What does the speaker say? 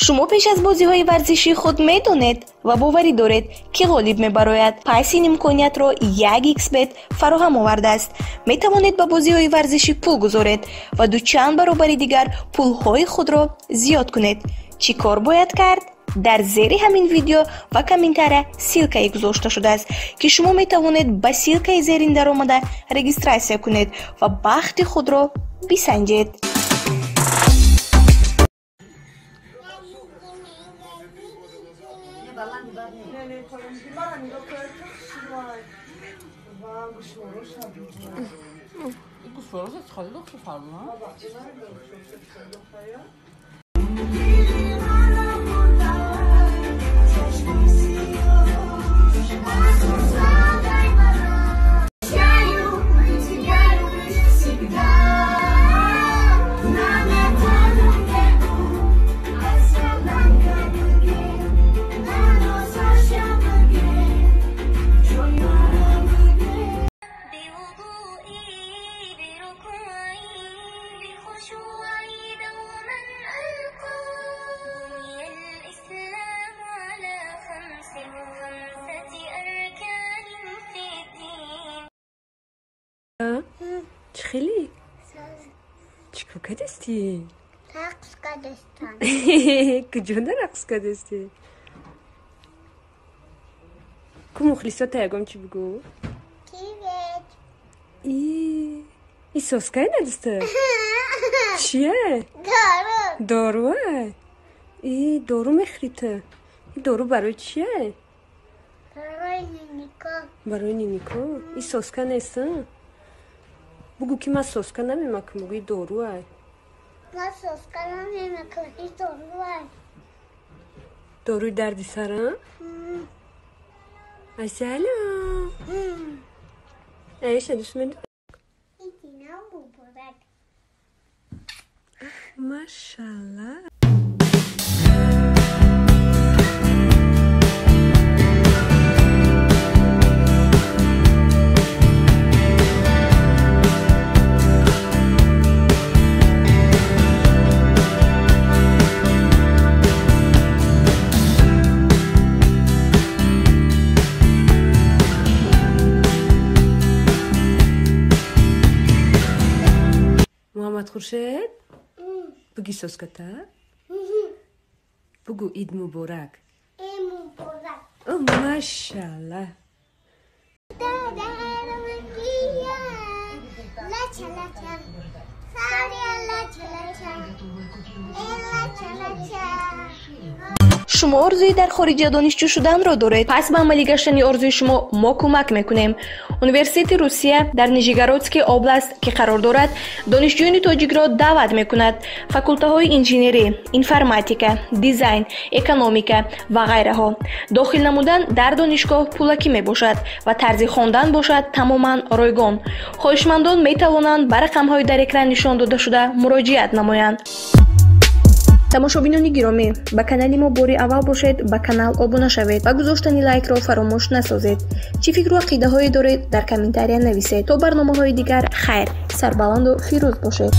шумо пеш аз бозиҳои варзишӣ худ медонед ва боварӣ доред ки ғолиб мебарояд. пайс ин имкониятро 1xbet фароҳам овардааст. метавонед ба бозиҳои варзишӣ пул гузоред ва дучанд баробари дигар пулҳои худро зиёд кунед. чӣ кор бояд кард? дар зери ҳамин видео ва комментария силкае гузошта шудааст ки шумо метавонед ба силкаи зерин даромада регистратсия кунед ва бахти худро бисанҷед. خیلی چیکار کردی؟ رقص کردستم. کجا رقص کردی؟ کو مخلصات تاگم چی بگو؟ کیوید. ای سوسکای ندسته؟ چیه؟ داروه. ای دارو میخریته. این دارو برای چیه؟ برای نینیکا. برای نینیکا؟ ای سوسکا نیسته؟ بگو که من سوسکا نمیمکم بگو ای داروه. من سوسکا نمیمکم ای داروه. داروی دردی سرم؟ سلام. ایشه دوست من اینم مبارک. ماشاءالله. محمد خورشید بگی سوسکتا بگو عید مبارک. عید مبارک. اوه ماشاءالله. шумо орзуи дар хориҷа донишҷӯ шуданро доред? пас ба амалӣ гаштани орзуи шумо мо кӯмак мекунем. университети русия дар нижегородский област ки қарор дорад донишҷӯёни тоҷикро даъват мекунад. факултаҳои инженерӣ, информатика, дизайн, экономика ва ғайраҳо. дохил намудан дар донишгоҳ пулакӣ мебошад ва тарзи хондан бошад тамоман ройгон. хоҳишмандон метавонанд ба рақамҳои дар экран нишон дода шуда муроҷиат намоянд. тамошобинони гиромӣ, ба канали мо бори аввал бошед, ба канал обуна шавед ва гузоштани лайкро фаромӯш насозед. чӣ фикру ақидаҳое доред дар комментария нависед. то барномаҳои дигар хайр, сарбаланду фирӯз бошед.